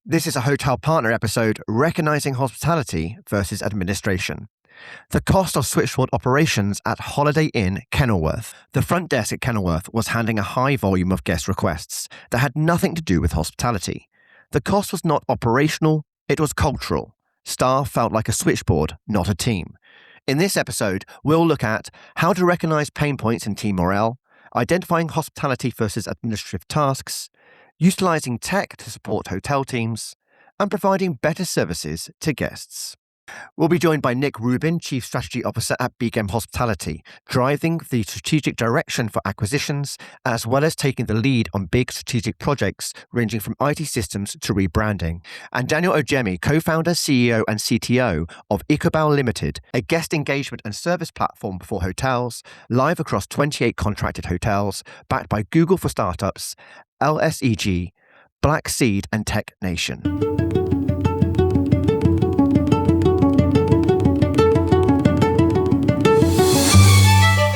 This is a Hotel Partner episode, Recognizing Hospitality versus Administration. The cost of switchboard operations at Holiday Inn, Kenilworth. The front desk at Kenilworth was handling a high volume of guest requests that had nothing to do with hospitality. The cost was not operational, it was cultural. Staff felt like a switchboard, not a team. In this episode, we'll look at how to recognize pain points in team morale, identifying hospitality versus administrative tasks, utilising tech to support hotel teams, and providing better services to guests. We'll be joined by Nick Rubin, Chief Strategy Officer at BGAM Hospitality, driving the strategic direction for acquisitions, as well as taking the lead on big strategic projects ranging from IT systems to rebranding. And Daniel Ojeme, co-founder, CEO and CTO of Eccobell Limited, a guest engagement and service platform for hotels, live across 28 contracted hotels, backed by Google for Startups, LSEG, Black Seed and Tech Nation.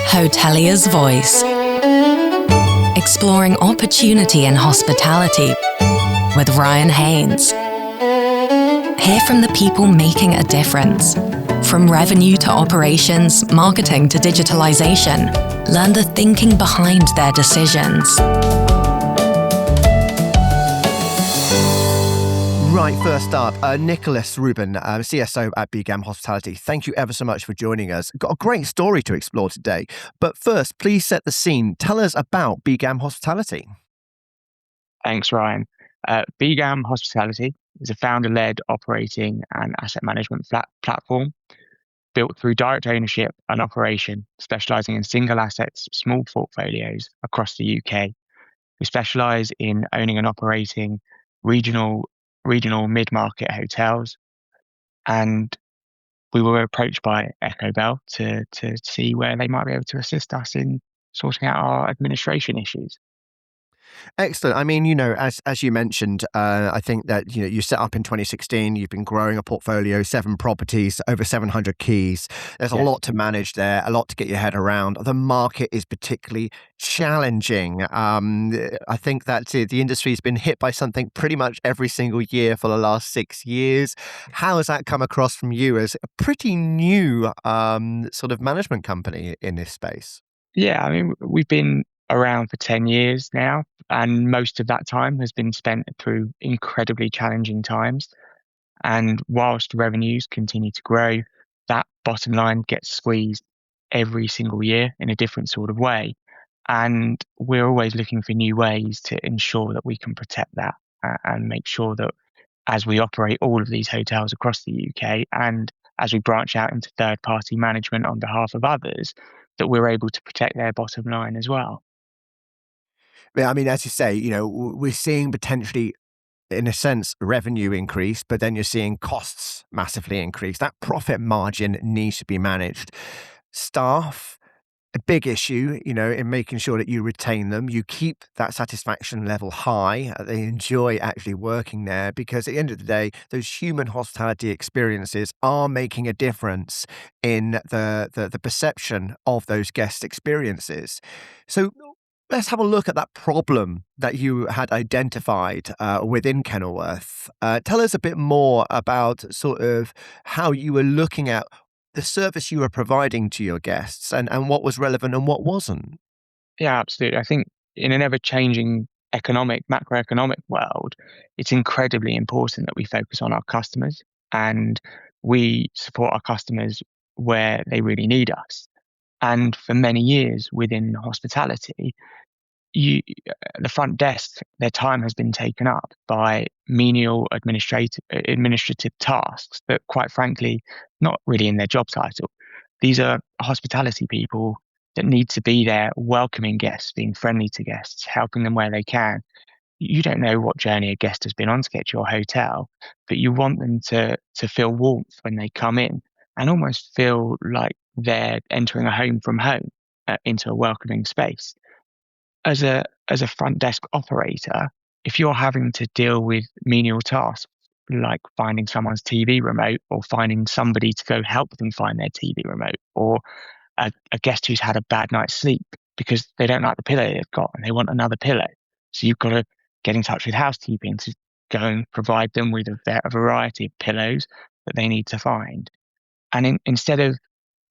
Hotelier's Voice. Exploring opportunity in hospitality with Ryan Haynes. Hear from the people making a difference. From revenue to operations, marketing to digitalization. Learn the thinking behind their decisions. Right, first up, Nicholas Rubin, CSO at BGAM Hospitality. Thank you ever so much for joining us. Got a great story to explore today. But first, please set the scene. Tell us about BGAM Hospitality. Thanks, Ryan. BGAM Hospitality is a founder-led operating and asset management platform built through direct ownership and operation, specialising in single assets, small portfolios across the UK. We specialise in owning and operating regional mid-market hotels, and we were approached by Eccobell to see where they might be able to assist us in sorting out our administration issues. Excellent. I mean, as you mentioned, I think that, you set up in 2016, you've been growing a portfolio, 7 properties, over 700 keys. There's a lot to manage there, a lot to get your head around. The market is particularly challenging. I think that the industry has been hit by something pretty much every single year for the last 6 years. How has that come across from you as a pretty new sort of management company in this space? Yeah, I mean, we've been around for 10 years now, and most of that time has been spent through incredibly challenging times. And whilst revenues continue to grow, that bottom line gets squeezed every single year in a different sort of way. And we're always looking for new ways to ensure that we can protect that and make sure that as we operate all of these hotels across the UK and as we branch out into third-party management on behalf of others, that we're able to protect their bottom line as well. Yeah, I mean, as you say, we're seeing potentially, in a sense, revenue increase, but then you're seeing costs massively increase. That profit margin needs to be managed. Staff, a big issue, in making sure that you retain them, you keep that satisfaction level high. They enjoy actually working there because at the end of the day, those human hospitality experiences are making a difference in the perception of those guest experiences. So let's have a look at that problem that you had identified within Kenilworth. Tell us a bit more about sort of how you were looking at the service you were providing to your guests and what was relevant and what wasn't. Yeah, absolutely. I think in an ever-changing macroeconomic world, it's incredibly important that we focus on our customers and we support our customers where they really need us. And for many years within hospitality, the front desk, their time has been taken up by menial administrative tasks that, quite frankly, not really in their job title. These are hospitality people that need to be there, welcoming guests, being friendly to guests, helping them where they can. You don't know what journey a guest has been on to get to your hotel, but you want them to feel warmth when they come in and almost feel like they're entering a home from home into a welcoming space. As a front desk operator, if you're having to deal with menial tasks like finding someone's TV remote or finding somebody to go help them find their TV remote, or a guest who's had a bad night's sleep because they don't like the pillow they've got and they want another pillow, so you've got to get in touch with housekeeping go and provide them with a variety of pillows that they need to find. And instead of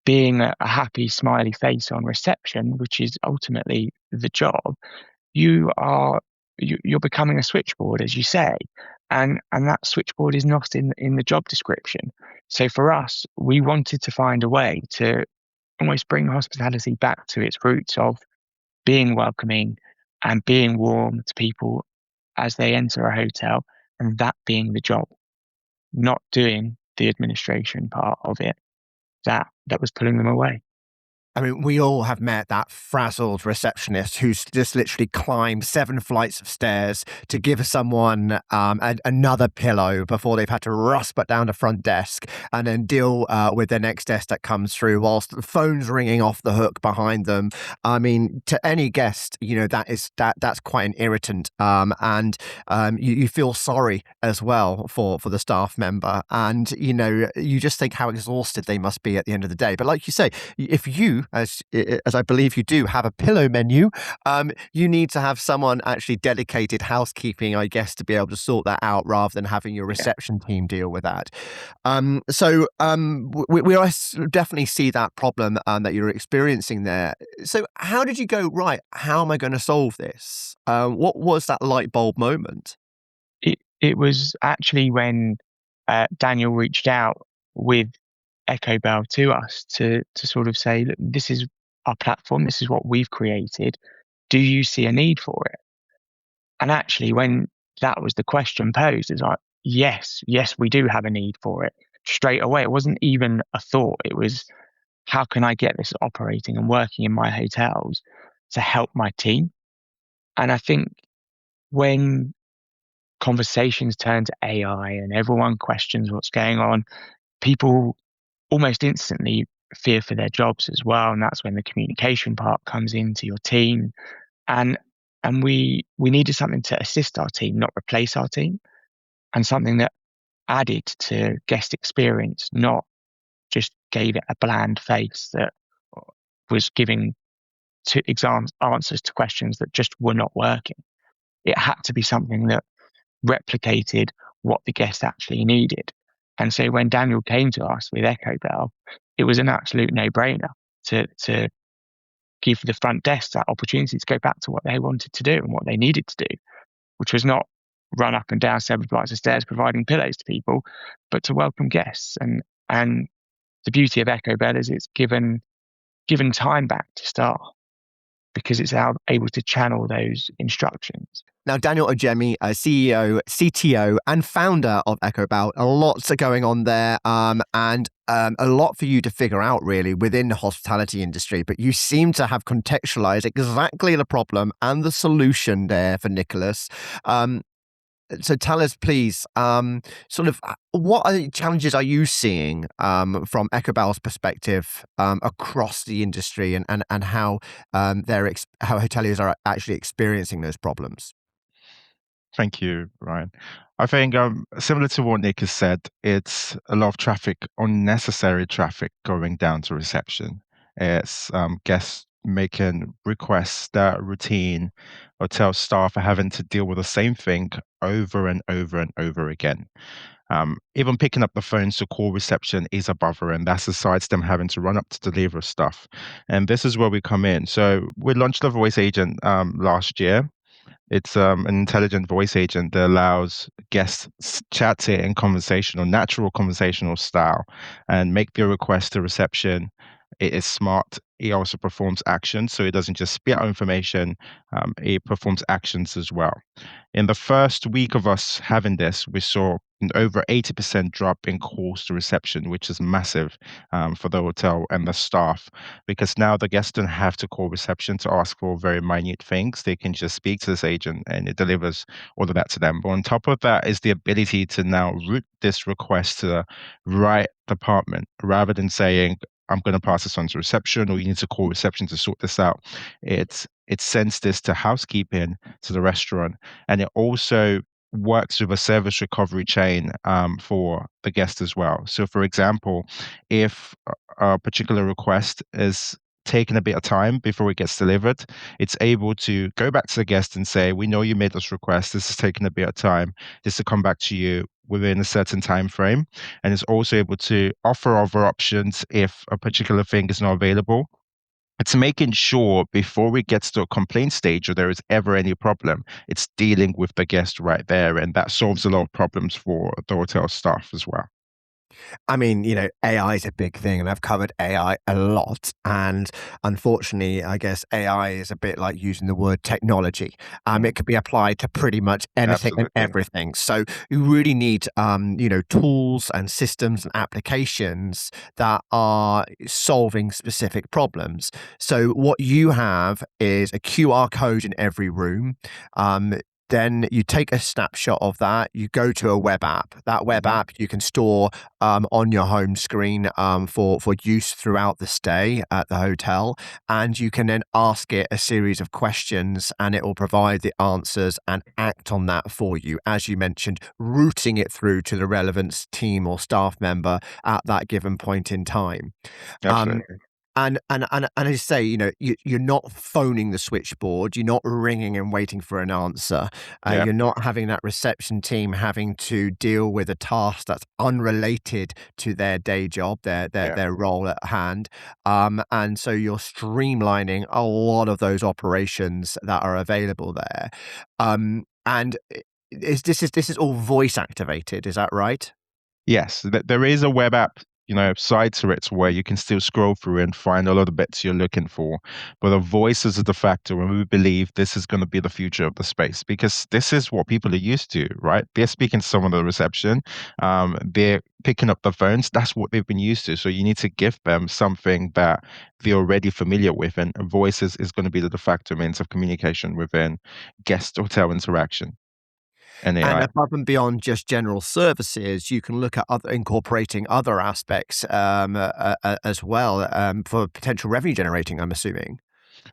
being a happy, smiley face on reception, which is ultimately the job, you're becoming a switchboard, as you say, and that switchboard is not in the job description. So for us, we wanted to find a way to almost bring hospitality back to its roots of being welcoming and being warm to people as they enter a hotel, and that being the job, not doing the administration part of it that was pulling them away. I mean, we all have met that frazzled receptionist who's just literally climbed 7 flights of stairs to give someone another pillow before they've had to rustle down the front desk and then deal with the next guest that comes through whilst the phone's ringing off the hook behind them. I mean, to any guest, that's quite an irritant, and you feel sorry as well for the staff member, and you just think how exhausted they must be at the end of the day. But like you say, if you, as I believe you do, have a pillow menu, you need to have someone actually dedicated housekeeping, I guess, to be able to sort that out rather than having your reception team deal with that. So we definitely see that problem that you're experiencing there. So how did you go, right, how am I going to solve this? What was that light bulb moment? It was actually when Daniel reached out with Eccobell to us to sort of say, look, this is our platform, this is what we've created. Do you see a need for it? And actually, when that was the question posed, it's like, yes, we do have a need for it. Straight away, it wasn't even a thought. It was, how can I get this operating and working in my hotels to help my team? And I think when conversations turn to AI and everyone questions what's going on, people almost instantly fear for their jobs as well. And that's when the communication part comes into your team. And we needed something to assist our team, not replace our team, and something that added to guest experience, not just gave it a bland face that was giving answers to questions that just were not working. It had to be something that replicated what the guest actually needed. And so when Daniel came to us with Eccobell, it was an absolute no-brainer to give the front desk that opportunity to go back to what they wanted to do and what they needed to do, which was not run up and down 7 flights of stairs providing pillows to people, but to welcome guests. And the beauty of Eccobell is it's given time back to staff because it's able to channel those instructions. Now, Daniel Ojeme, CEO, CTO, and founder of Eccobell, lots are going on there, and a lot for you to figure out, really, within the hospitality industry. But you seem to have contextualized exactly the problem and the solution there for Nicholas. So tell us, please, sort of what challenges are you seeing from Eccobell's perspective across the industry, and how how hoteliers are actually experiencing those problems? Thank you, Ryan. I think similar to what Nick has said, it's a lot of traffic, unnecessary traffic going down to reception. It's guests making requests that routine hotel staff are having to deal with the same thing over and over and over again. Even picking up the phones to call reception is a bother, and that's besides them having to run up to deliver stuff. And this is where we come in. So we launched the voice agent last year. It's an intelligent voice agent that allows guests chat it in conversational, natural conversational style, and make their request to reception. It is smart. It also performs actions, so it doesn't just spit out information. It performs actions as well. In the first week of us having this, we saw an over 80% drop in calls to reception, which is massive for the hotel and the staff, because now the guests don't have to call reception to ask for very minute things. They can just speak to this agent and it delivers all of that to them. But on top of that is the ability to now route this request to the right department rather than saying, I'm going to pass this on to reception, or you need to call reception to sort this out. It sends this to housekeeping, to the restaurant, and it also works with a service recovery chain for the guest as well. So, for example, if a particular request is taking a bit of time before it gets delivered. It's able to go back to the guest and say, we know you made this request. This is taking a bit of time. This to come back to you within a certain time frame. And it's also able to offer other options if a particular thing is not available. It's making sure before it gets to a complaint stage or there is ever any problem, it's dealing with the guest right there. And that solves a lot of problems for the hotel staff as well. I mean, AI is a big thing, and I've covered AI a lot. And unfortunately, I guess AI is a bit like using the word technology. It could be applied to pretty much anything and Absolutely. everything. So you really need, tools and systems and applications that are solving specific problems. So what you have is a QR code in every room. Then you take a snapshot of that. You go to a web app. That web app you can store on your home screen for use throughout the stay at the hotel, and you can then ask it a series of questions, and it will provide the answers and act on that for you. As you mentioned, routing it through to the relevant team or staff member at that given point in time. Absolutely. And as I say, you're not phoning the switchboard. You're not ringing and waiting for an answer. Yeah. You're not having that reception team having to deal with a task that's unrelated to their day job, their role at hand. And so you're streamlining a lot of those operations that are available there. And this is all voice activated. Is that right? Yes, there is a web app, side to it where you can still scroll through and find a lot of bits you're looking for. But the voices are the factor, and we believe this is going to be the future of the space because this is what people are used to, right? They're speaking to someone at the reception, they're picking up the phones. That's what they've been used to. So you need to give them something that they're already familiar with, and voices is going to be the de facto means of communication within guest hotel interaction. And And AI. above and beyond just general services, you can look at incorporating other aspects as well for potential revenue generating, I'm assuming.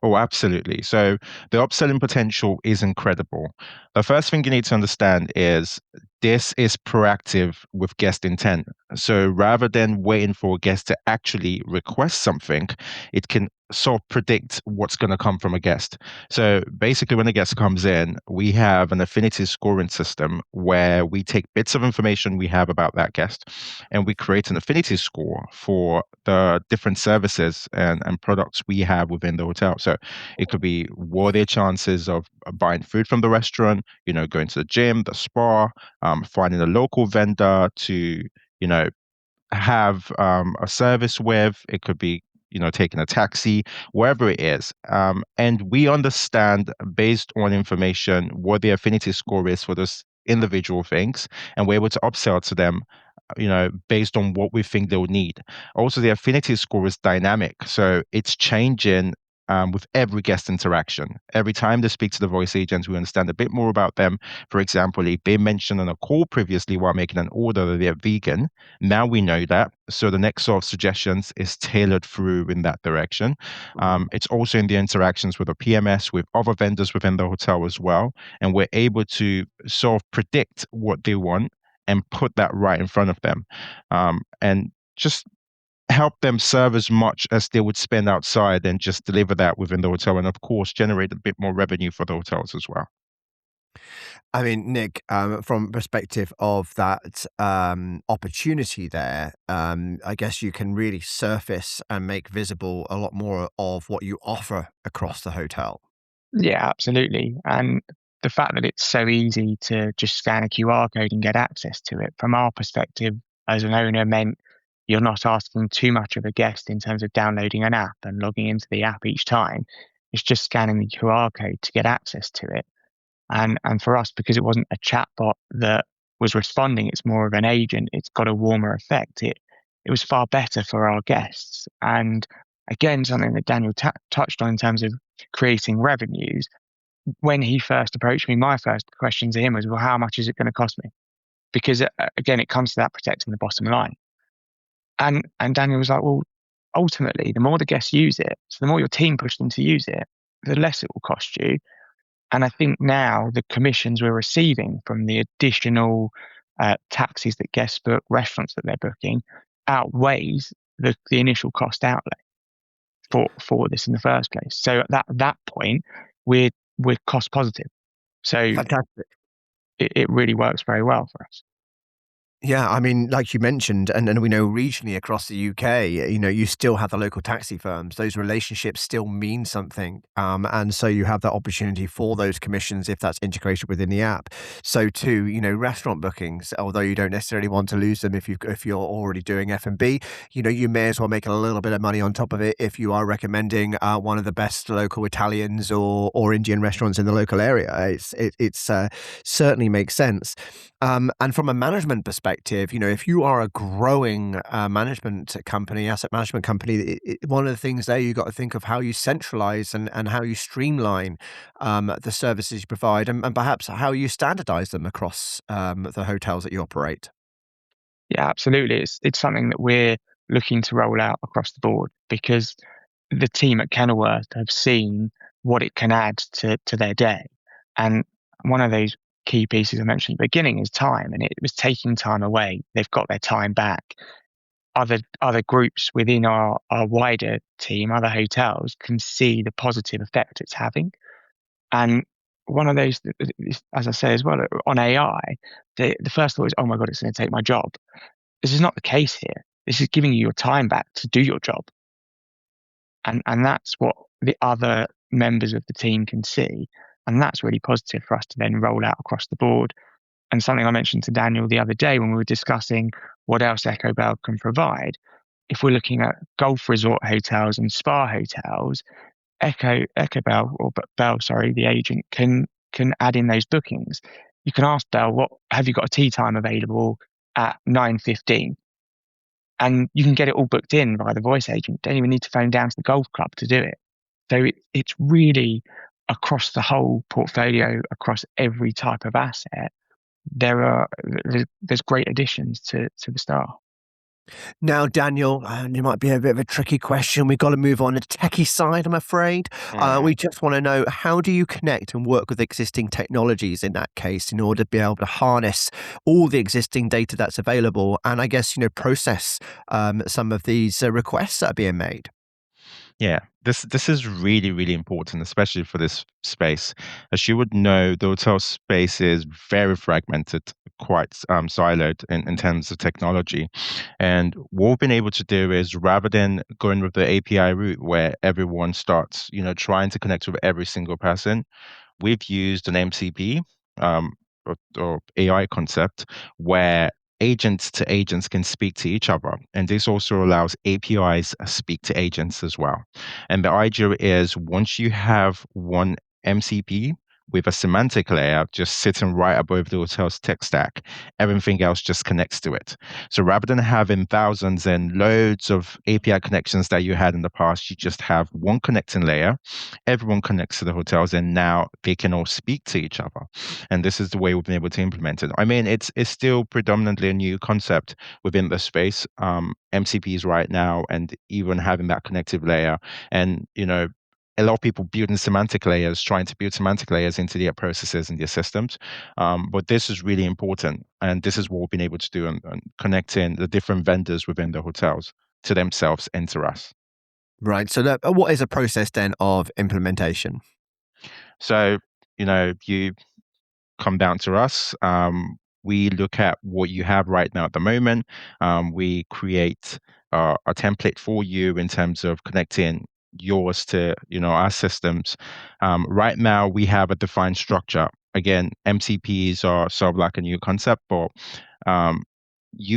Oh, absolutely. So the upselling potential is incredible. The first thing you need to understand is this is proactive with guest intent. So rather than waiting for a guest to actually request something, it can sort of predict what's going to come from a guest. So basically, when a guest comes in, we have an affinity scoring system where we take bits of information we have about that guest and we create an affinity score for the different services and products we have within the hotel. So it could be what are their chances of buying food from the restaurant, going to the gym, the spa, finding a local vendor to, you know, have a service with. It could be, taking a taxi, wherever it is. And we understand based on information what the affinity score is for those individual things, and we're able to upsell to them based on what we think they'll need. Also, the affinity score is dynamic, so it's changing with every guest interaction. Every time they speak to the voice agents, we understand a bit more about them. For example, if they mentioned on a call previously while making an order that they're vegan, now we know that. So the next sort of suggestions is tailored through in that direction. It's also in the interactions with the PMS, with other vendors within the hotel as well. And we're able to sort of predict what they want and put that right in front of them. And just help them serve as much as they would spend outside and just deliver that within the hotel. And of course, generate a bit more revenue for the hotels as well. I mean, Nick, from perspective of that opportunity there, I guess you can really surface and make visible a lot more of what you offer across the hotel. Yeah, absolutely. And the fact that it's so easy to just scan a QR code and get access to it, from our perspective as an owner, meant you're not asking too much of a guest in terms of downloading an app and logging into the app each time. It's just scanning the QR code to get access to it. And for us, because it wasn't a chatbot that was responding, it's more of an agent. It's got a warmer effect. It was far better for our guests. And again, something that Daniel touched on in terms of creating revenues. When he first approached me, my first question to him was, well, how much is it going to cost me? Because again, it comes to that protecting the bottom line. And Daniel was like, well, ultimately, the more the guests use it, so the more your team push them to use it, the less it will cost you. And I think now the commissions we're receiving from the additional taxis that guests book, restaurants that they're booking, outweighs the initial cost outlay. for this in the first place. So at that point, we're cost positive. So Fantastic. it really works very well for us. Yeah, I mean, like you mentioned, and we know regionally across the UK, you still have the local taxi firms. Those relationships still mean something, and so you have that opportunity for those commissions if that's integrated within the app. So too, restaurant bookings, although you don't necessarily want to lose them if you're already doing F&B, you may as well make a little bit of money on top of it if you are recommending one of the best local Italians or Indian restaurants in the local area. It's certainly makes sense. And from a management perspective, if you are a growing management company, asset management company, one of the things there you've got to think of how you centralize and how you streamline the services you provide and perhaps how you standardize them across the hotels that you operate. Yeah, absolutely. It's something that we're looking to roll out across the board because the team at Kenilworth have seen what it can add to their day. And one of those key pieces I mentioned at the beginning is time, and it was taking time away. They've got their time back. Other groups within our wider team, other hotels, can see the positive effect it's having. And one of those, as I say as well, on AI, the first thought is, oh my God, it's going to take my job. This is not the case here. This is giving you your time back to do your job. And that's what the other members of the team can see. And that's really positive for us to then roll out across the board. And something I mentioned to Daniel the other day when we were discussing what else Eccobell can provide. If we're looking at golf resort hotels and spa hotels, Eccobell or Belle, sorry, the agent can add in those bookings. You can ask Belle, what have you got a tea time available at 9:15? And you can get it all booked in by the voice agent. Don't even need to phone down to the golf club to do it. So it's really across the whole portfolio, across every type of asset. There's great additions to the staff. Now, Daniel, it might be a bit of a tricky question. We've got to move on to the techie side, I'm afraid. We just want to know, how do you connect and work with existing technologies in that case in order to be able to harness all the existing data that's available and I guess, process some of these requests that are being made? Yeah, this is really, really important, especially for this space. As you would know, the hotel space is very fragmented, quite siloed in terms of technology. And what we've been able to do is, rather than going with the API route where everyone starts, trying to connect with every single person, we've used an MCP or AI concept where agents to agents can speak to each other. And this also allows APIs speak to agents as well. And the idea is, once you have one MCP with a semantic layer just sitting right above the hotel's tech stack, everything else just connects to it. So rather than having thousands and loads of API connections that you had in the past, you just have one connecting layer. Everyone connects to the hotels, and now they can all speak to each other. And this is the way we've been able to implement it. I mean, it's still predominantly a new concept within the space, MCPs right now, and even having that connective layer. And a lot of people building semantic layers, trying to build semantic layers into their processes and their systems. But this is really important. And this is what we've been able to do, and connecting the different vendors within the hotels to themselves and to us. Right. So what is a process then of implementation? So, you come down to us. We look at what you have right now at the moment. We create a template for you in terms of connecting yours to our systems. Right now, we have a defined structure. Again, MCPs are sort of like a new concept, but um,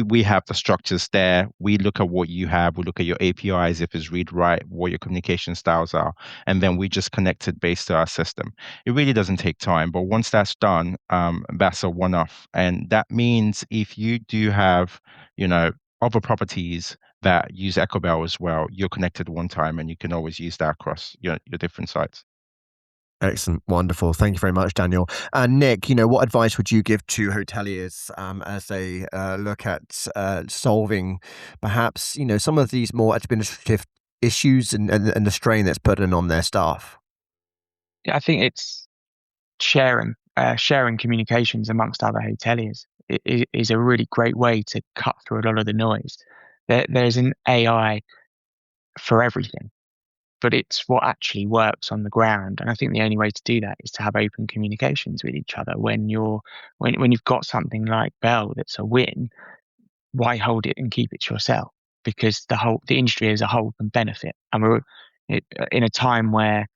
we have the structures there. We look at what you have. We look at your APIs, if it's read write, what your communication styles are, and then we just connect it based to our system. It really doesn't take time, but once that's done, that's a one-off, and that means if you do have, other properties that use Eccobell as well, you're connected one time, and you can always use that across your different sites. Excellent. Wonderful. Thank you very much, Daniel. And Nick, what advice would you give to hoteliers as they look at solving perhaps, some of these more administrative issues and the strain that's put in on their staff? Yeah, I think it's sharing communications amongst other hoteliers is a really great way to cut through a lot of the noise. There's an AI for everything. but it's what actually works on the ground. And I think the only way to do that is to have open communications with each other. When you've got something like Belle that's a win, why hold it and keep it to yourself? Because the industry as a whole can benefit. And we're in a time where,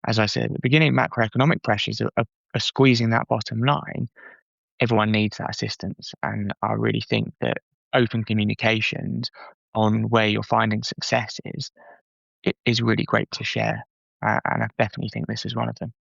as I said at the beginning, macroeconomic pressures are squeezing that bottom line. Everyone needs that assistance, and I really think that open communications on where you're finding success is really great to share, and I definitely think this is one of them.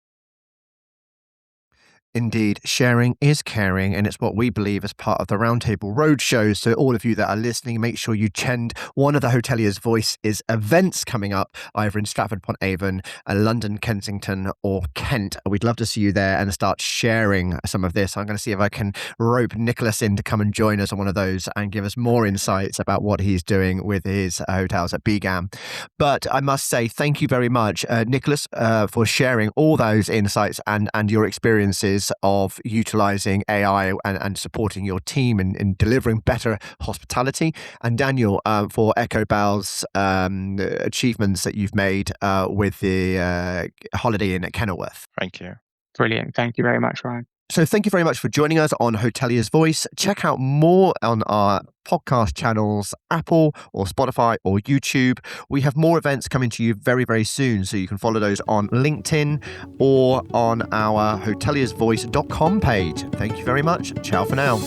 Indeed, sharing is caring, and it's what we believe as part of the Roundtable Roadshow. So all of you that are listening, make sure you attend one of the Hotelier's Voices events coming up, either in Stratford-upon-Avon, London, Kensington, or Kent. We'd love to see you there and start sharing some of this. I'm going to see if I can rope Nicholas in to come and join us on one of those and give us more insights about what he's doing with his hotels at BGAM. But I must say thank you very much, Nicholas, for sharing all those insights and your experiences of utilising AI and supporting your team in delivering better hospitality, and Daniel for Eccobell's achievements that you've made with the Holiday Inn at Kenilworth. Thank you. Brilliant. Thank you very much, Ryan. So thank you very much for joining us on Hotelier's Voice. Check out more on our podcast channels, Apple or Spotify or YouTube. We have more events coming to you very, very soon, so you can follow those on LinkedIn or on our hoteliersvoice.com page. Thank you very much. Ciao for now.